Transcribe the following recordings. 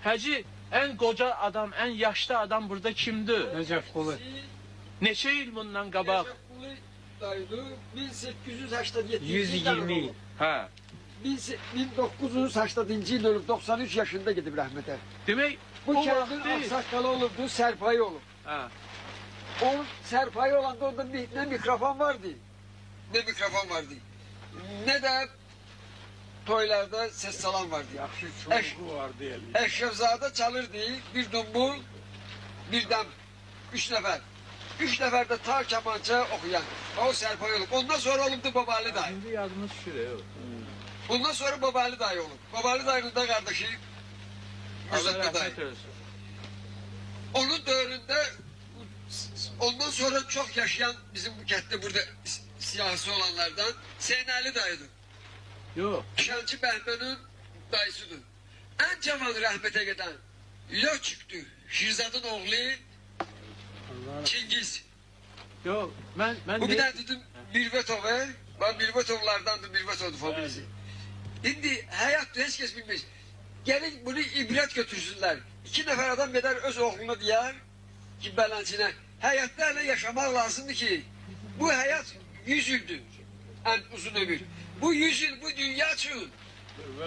Hacı en koca adam, en yaşlı adam burada kimdi? Necef Kulu. Neçə il bundan qabaq? Necef Kulu daydı 1887 120 il. Hə. 1980 yıl ölüp 93 yaşında gidip rahmete. Demək Bu o kendin vaxtı aksakalı olurdu, serpayı olur. hə. O serpayı olanda onda ne mikrofon vardı, ne mikrofon vardı, ne de toylarda ses salan vardı. Eşrefzade çalırdı, bir dumbul, bir dem, 3 nefer. 3 nefer de tar kemança okuyan. O serpay olup. Ondan sonra olupdu Babali dayı. Şimdi yadınız şuraya. Bundan sonra Babali dayı olup. Babali dayının da kardeşi Allah Müzzettin dayı. rəhmət eləsin. Onun dövründe ondan sonra çok yaşayan bizim bu kentte burada siyasi olanlardan Hüseyin Ali dayıdır. Yox. Şancı Behmen'in dayısıdır. En cavan rahmete giden yok çıktı. Şirzad'ın oğlu Çingiz. Yox. Mən Bu bir tane dedim Mirvetov'a. Ben Mirvetovlardandım, Mirvetov'du familyası. Şimdi hayatta hiç kes bilmez. Gelin bunu ibret götürsünler. 2 nefer adam gider öz oğluna diyer ki belancına. Hayatta öyle yaşamak lazımdı ki bu hayat 100 yıldır. En uzun ömür. Bu 100 yıl bu dünya için.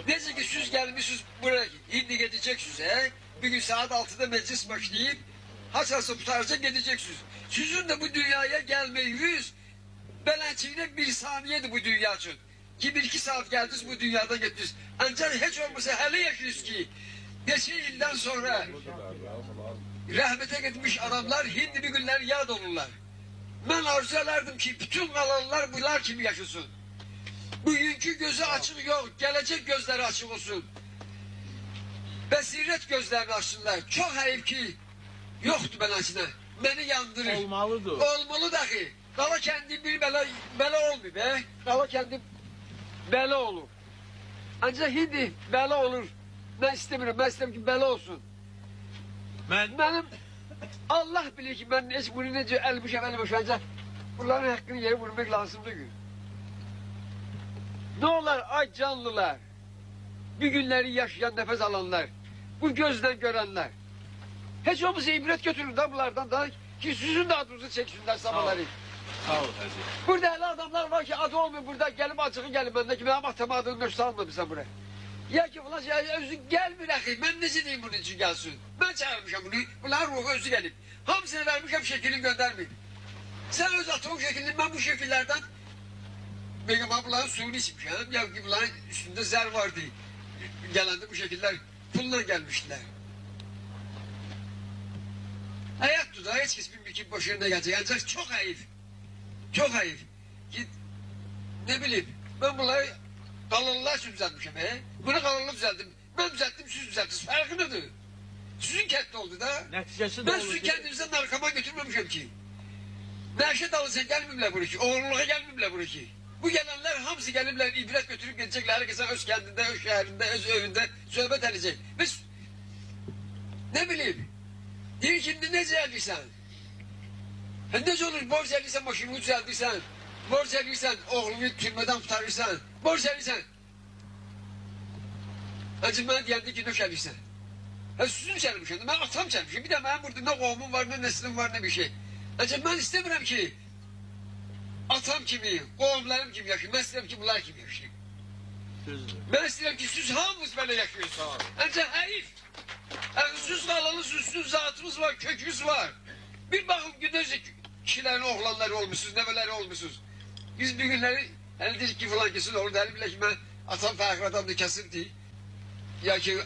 Neyse ki siz gelmişsiniz buraya. Şimdi gideceksiniz. Bir gün saat 6'da meclis başlayıp haçası tutarca gideceksiniz. Sizin de bu dünyaya gelmeyiniz belancına 1 saniyedi bu dünya için. Ki 1-2 saat geldiniz bu dünyadan gittiniz. Ancak hiç olmasa hele yaşıyoruz ki geçen yıldan sonra rahmete gitmiş adamlar hindi bir günler yad olurlar. Ben arzu ederdim ki bütün kalanlar bunlar kimi yaşasın. Bugünkü gözü açık yok, gelecek gözleri açık olsun. Besiret gözlerini açsınlar. Çok ayıp ki yoktu ben açına. Beni yandırır. olmalıdır. Olmalı dahi. Kala kendi bir bela olmuyor be. Kala kendi bela olur. Ancak hindi bela olur. Ben istemiyorum. Ben isterim ki bela olsun. Benim Allah bilir ki ben hiç bunu nece elmişem ancak bunların hakkını yere vurmak lazımdı ki. Ne olar ay canlılar, bir günleri yaşayan nefes alanlar, bu gözden görenler. Hiç olmazsa ibret götürün da bunlardan da ki sizin de adınızı çeksinler sabahları. Sağ ol Hacı. Burada öyle adamlar var ki adı olmuyor burada gelip açığı gelin bende ki benim atamadığım nöşte almadı sen buraya. Ya ki falan şey özü gelmiyor akı ben nece diyeyim bunun için gelsin. Ben çağırmışım bunu bunlar ruhu özü gelip. Hamısını vermişim şeklini göndermeyin. Sen öz atığın şeklini ben bu şekillerden benim ablaların suyunu içmişim. Ya ki bunların üstünde zer vardı. Gelende bu şekiller pulla gelmişler. Hayat tuzağı hiç kes bilmiyor ki başına gelecek. Ancak çok ayıp. Çok ayıp. Git ne bileyim ben bunları kalınlığa için düzeltmişim. Bunu kalınlığı düzelttim. Ben düzelttim siz düzelttiniz. Farkı nedir? Sizin kendi oldu da. Nəticəsi də Ben olur. sizin kendinizden narkoma götürmemişim ki. Neşet alırsa gelmemle buraya. Oğurluğa gelmemle buraya. Bu gelenler hamısı gelirler, ibret götürüp gidecekler. Herkese öz kendinde, öz şehrinde, öz evinde sohbet edecek. Biz ne bileyim. Diyor şimdi ne zehirliysen? Ne olur borç edilsen başını düzeltirsen, borç edilsen oğlunu türmeden tutarırsan, borç edilsen. Hacı bana diyendi ki ne çelirsen. Sizin çelmişim, ben atam çelmişim. Bir de benim burada ne kovumum var, ne neslim var, ne bir şey. Hacı ben istemiyorum ki atam kimi, kovumlarım kimi yaşayın. Ben isterim ki bunlar kimi yaşayın. Düzdür. Ben isterim ki siz hamınız böyle yaşıyorsunuz. Ancak hayır. Siz kalalı, sizin zatınız var, kökünüz var. Bir bakın günlerce kişilerin oğlanları olmuşsunuz, neveleri olmuşsunuz. Biz bir günleri hani dedik ki falan kesin olur der bile ki ben atam fakir adamdı kesildi. Ya ki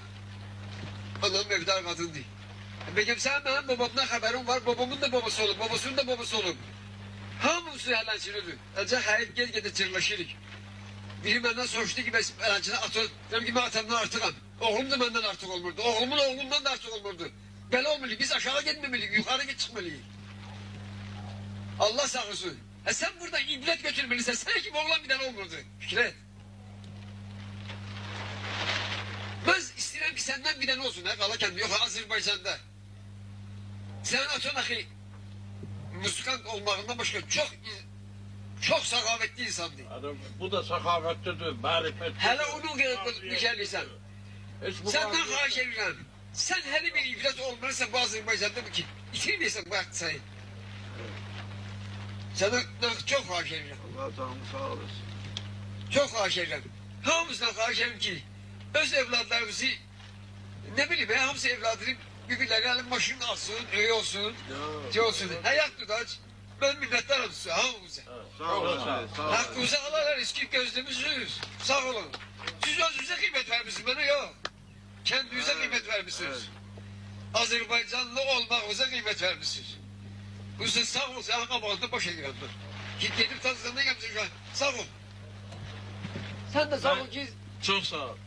anam evdar kadındı. Peki sen benim babamdan haberim var, babamın da babası olup, babasının da babası olup. Hamısı helalçilidir. Ancak hayır gel gel çırlaşırız. Biri benden soruştu ki ben helalçine atıl. Dedim ki ben atamdan artıkam. Oğlum da benden artık olmurdu. Oğlumun oğlundan da artık olmurdu. Böyle olmalı. Biz aşağı gitmemeliyiz. Yukarı çıkmalıyız. Allah sağ olsun. Sen burada ibret götürmelisin. Sen kim oğlan bir tane olmurdu. Fikret. Ben istedim ki senden bir tane olsun. Kala kendim. Yok Azerbaycan'da. Sen atın ahi Müslüman olmakından başka çok sakavetli insandı. Bu da sakavetlidir, marifetlidir. Hele onun güzelliği sen. Senden xahiş edirəm. Sen her bir ibret olmalıysan bu Azerbaycan'da mı ki? İtirmeyesen bu sayı. Sana çok xahiş edirəm. Allah canını sağ olasın. Çok xahiş edirəm. Hamımızdan xahiş edirəm ki, öz evladlarımızı, ne bileyim ben hamısı evladını birbirlerine alıp maşın alsın, öyle olsun, şey olsun. Hayat tudaç. Ben minnettarım size hamımıza. Sağ olasın. Sağ olasın. Hakkınızı alarlar eski gözlümüzsünüz. Sağ olun. Siz özünüze kıymet vermişsiniz, bana yok. Kendinize kıymet vermişsiniz. Azerbaycanlı olmağınıza kıymet vermişsiniz. Bu size sağ olun, sen kabağında boş ediyorum ben. Git gidip tazlarına gelmişsin şu an. Sağ ol. Sen de sağ ol ki Çok sağ ol.